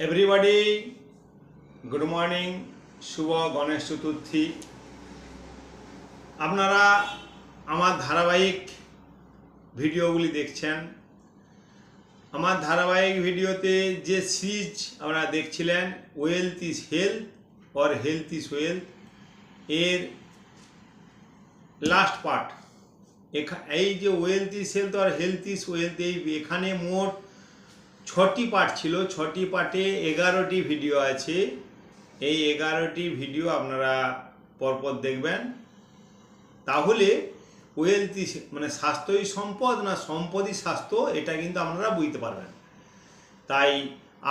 Everybody good morning, শুভ গণেশ চতুর্থী। আপনারা আমার ধারাবাহিক ভিডিওগুলি দেখছেন। আমার ধারাবাহিক ভিডিওতে যে সিরিজ আপনারা দেখছিলেন wealth is health or health is wealth, এর লাস্ট পার্ট। এই যে wealth is health or health is wealth, এখানে মোট 6টি পার্ট ছিল। 6টি পার্টে 11টি ভিডিও আছে। এই 11টি ভিডিও আপনারা পরপর দেখবেন, তাহলে ওয়েলথ ইজ মানে স্বাস্থ্যই সম্পদ না সম্পদই স্বাস্থ্য, এটা কিন্তু আপনারা বুঝতে পারবেন। তাই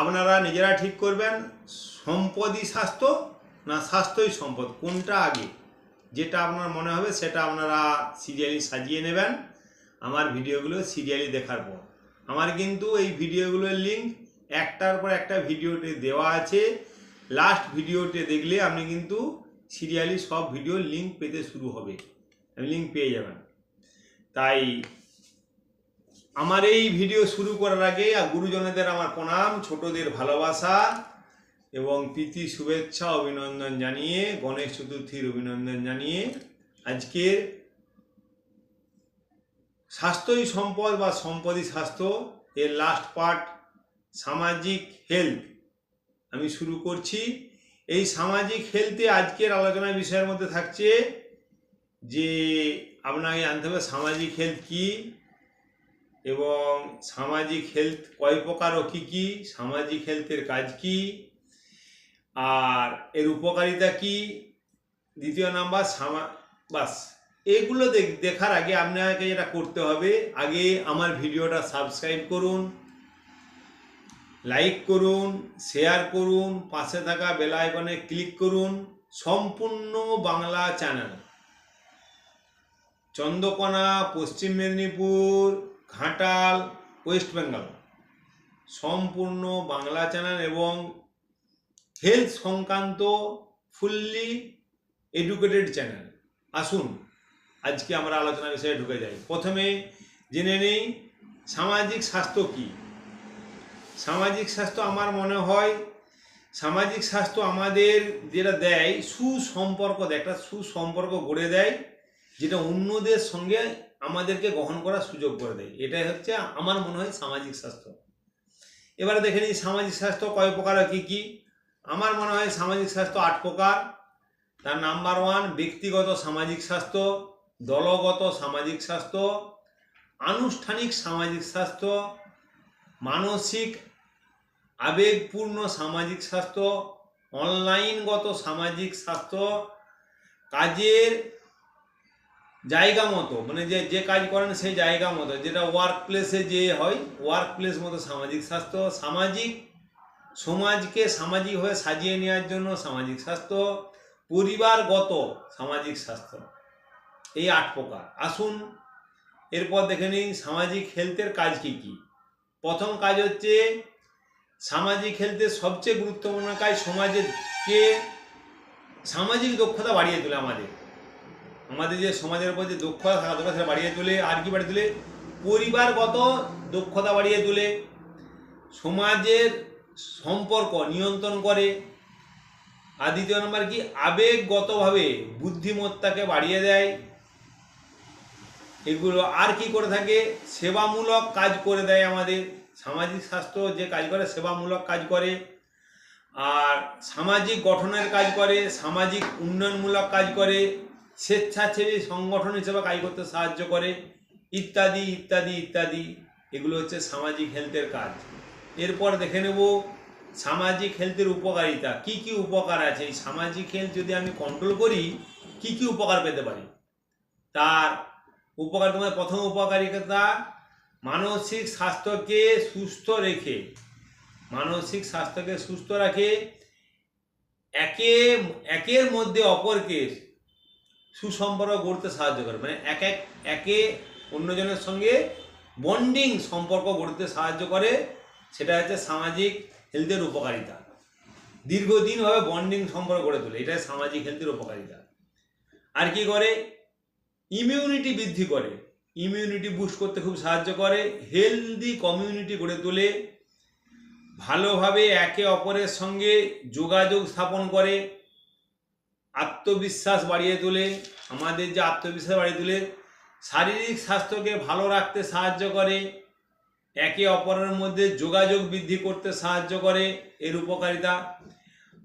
আপনারা নিজেরা ঠিক করবেন সম্পদই স্বাস্থ্য না স্বাস্থ্যই সম্পদ, কোনটা আগে। যেটা আপনার মনে হবে সেটা আপনারা সিরিয়ালি সাজিয়ে নেবেন আমার ভিডিওগুলো সিরিয়ালি দেখার পর। আমার কিন্তু এই ভিডিওগুলোর লিঙ্ক একটার পর একটা ভিডিওতে দেওয়া আছে। লাস্ট ভিডিওতে দেখলে আপনি কিন্তু সিরিয়ালি সব ভিডিওর লিঙ্ক পেতে শুরু হবে, লিঙ্ক পেয়ে যাবেন। তাই আমার এই ভিডিও শুরু করার আগে গুরুজনদের আমার প্রণাম, ছোটদের ভালোবাসা এবং প্রীতি শুভেচ্ছা অভিনন্দন জানিয়ে, গণেশ চতুর্থীর অভিনন্দন জানিয়ে আজকের স্বাস্থ্যই সম্পদ বা সম্পদই স্বাস্থ্য এর লাস্ট পার্ট সামাজিক হেলথ আমি শুরু করছি। এই সামাজিক হেলথে আজকের আলোচনার বিষয়ের মধ্যে থাকছে যে আপনাকে জানতে হবে সামাজিক হেলথ কী এবং সামাজিক হেলথ কয় প্রকার ও কী কী, সামাজিক হেলথের কাজ কী আর এর উপকারিতা কী। দ্বিতীয় নাম্বার বাস এগুলো দেখার আগে আপনাকে যেটা করতে হবে, আগে আমার ভিডিওটা সাবস্ক্রাইব করুন, লাইক করুন, শেয়ার করুন, পাশে থাকা বেল আইকনে ক্লিক করুন। সম্পূর্ণ বাংলা চ্যানেল, চন্দ্রকোনা, পশ্চিম মেদিনীপুর, ঘাটাল, ওয়েস্ট বেঙ্গল, সম্পূর্ণ বাংলা চ্যানেল এবং হেলথ সংক্রান্ত ফুললি এডুকেটেড চ্যানেল। আসুন আজকে আমরা আলোচনা বিষয়ে ঢুকে যাই। প্রথমে জেনে নেই সামাজিক স্বাস্থ্য কী। সামাজিক স্বাস্থ্য আমার মনে হয় সামাজিক স্বাস্থ্য আমাদের যেটা দেয় সুসম্পর্ক দেয়, একটা সুসম্পর্ক গড়ে দেয়, যেটা অন্যদের সঙ্গে আমাদেরকে গ্রহণ করার সুযোগ করে দেয়। এটাই হচ্ছে আমার মনে হয় সামাজিক স্বাস্থ্য। এবারে দেখে নিই সামাজিক স্বাস্থ্য কয় প্রকার কী কী। আমার মনে হয় সামাজিক স্বাস্থ্য 8 প্রকার। তার নাম্বার 1 ব্যক্তিগত সামাজিক স্বাস্থ্য, দলগত সামাজিক স্বাস্থ্য, আনুষ্ঠানিক সামাজিক স্বাস্থ্য, মানসিক আবেগপূর্ণ সামাজিক স্বাস্থ্য, অনলাইনগত সামাজিক স্বাস্থ্য, কাজের জায়গা মতো মানে যে কাজ করেন সেই জায়গা মতো, যেটা ওয়ার্ক প্লেসে যে হয় ওয়ার্ক প্লেস মতো সামাজিক স্বাস্থ্য, সামাজিক সমাজকে সামাজিকভাবে সাজিয়ে নেওয়ার জন্য সামাজিক স্বাস্থ্য, পরিবারগত সামাজিক স্বাস্থ্য। এই 8 প্রকার। আসুন এরপর দেখে নিই সামাজিক হেলথের কাজ কী কী। প্রথম কাজ হচ্ছে সামাজিক হেলথের সবচেয়ে গুরুত্বপূর্ণ কাজ সমাজকে সামাজিক দক্ষতা বাড়িয়ে তোলে। আমাদের যে সমাজের উপর যে দক্ষতা থাকা দরকার সেটা বাড়িয়ে তোলে। আর কি বাড়িয়ে তোলে? পরিবারগত দক্ষতা বাড়িয়ে তোলে, সমাজের সম্পর্ক নিয়ন্ত্রণ করে। আর দ্বিতীয় নম্বর কি, আবেগগতভাবে বুদ্ধিমত্তাকে বাড়িয়ে দেয়। এগুলো আর কি করে থাকে? সেবামূলক কাজ করে দেয়। আমাদের সামাজিক স্বাস্থ্য যে কাজ করে সেবামূলক কাজ করে, আর সামাজিক গঠনের কাজ করে, সামাজিক উন্নয়নমূলক কাজ করে, স্বেচ্ছাসেবী সংগঠন হিসেবে কাজ করতে সাহায্য করে, ইত্যাদি ইত্যাদি ইত্যাদি। এগুলো হচ্ছে সামাজিক হেলথের কাজ। এরপর দেখে নেব সামাজিক হেলথের উপকারিতা। কি কি উপকার আছে? এই সামাজিক হেলথ যদি আমি কন্ট্রোল করি কি কি উপকার পেতে পারি তার উপকার। তোমার প্রথম উপকারিতা, মানসিক স্বাস্থ্যকে সুস্থ রেখে একের মধ্যে অপরকে সুসম্পর্ক গড়তে সাহায্য করে, মানে একে অন্যজনের সঙ্গে বন্ডিং সম্পর্ক গড়তে সাহায্য করে। সেটা হচ্ছে সামাজিক হেলথের উপকারিতা। দীর্ঘদিনভাবে বন্ডিং সম্পর্ক গড়ে তোলে, এটাই সামাজিক হেলথের উপকারিতা। আর কি করে? ইমিউনিটি বৃদ্ধি করে, ইমিউনিটি বুস্ট করতে খুব সাহায্য করে, হেলদি কমিউনিটি গড়ে তোলে, ভালোভাবে একে অপরের সঙ্গে যোগাযোগ স্থাপন করে, আত্মবিশ্বাস বাড়িয়ে তোলে। আমাদের যে আত্মবিশ্বাস বাড়িয়ে তোলে, শারীরিক স্বাস্থ্যকে ভালো রাখতে সাহায্য করে, একে অপরের মধ্যে যোগাযোগ বৃদ্ধি করতে সাহায্য করে এর উপকারিতা,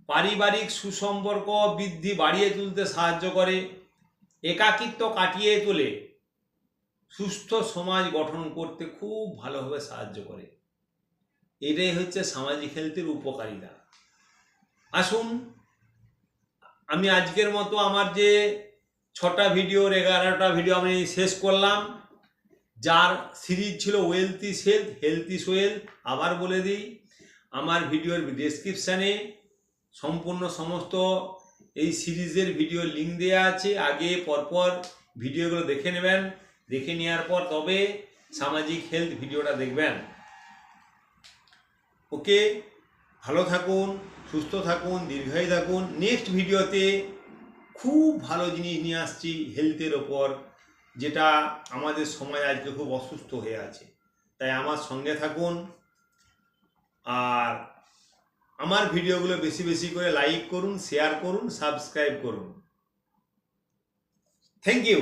পারিবারিক সুসম্পর্ক বৃদ্ধি বাড়িয়ে তুলতে সাহায্য করে, একাকিত্ব কাটিয়ে তোলে, সুস্থ সমাজ গঠন করতে খুব ভালোভাবে সাহায্য করে। এটাই হচ্ছে সামাজিক হেলথের উপকারিতা। আসুন, আমি আজকের মতো আমার যে 6টা ভিডিওর 11টা ভিডিও আমি শেষ করলাম, যার সিরিজ ছিল wealth is health, health is wealth. আবার বলে দিই, আমার ভিডিওর ডেসক্রিপশানে সম্পূর্ণ সমস্ত এই সিরিজের ভিডিও লিঙ্ক দেওয়া আছে। আগে পরপর ভিডিওগুলো দেখে নেবেন, দেখে নেওয়ার পর তবে সামাজিক হেলথ ভিডিওটা দেখবেন। ওকে, ভালো থাকুন, সুস্থ থাকুন, দীর্ঘায়ু থাকুন। নেক্সট ভিডিওতে খুব ভালো জিনিস নিয়ে আসছি হেলথের ওপর, যেটা আমাদের সমাজ আজকে খুব অসুস্থ হয়ে আছে। তাই আমার সঙ্গে থাকুন, আর আমার ভিডিওগুলো বেশি বেশি করে লাইক করুন, শেয়ার করুন, সাবস্ক্রাইব করুন। Thank you.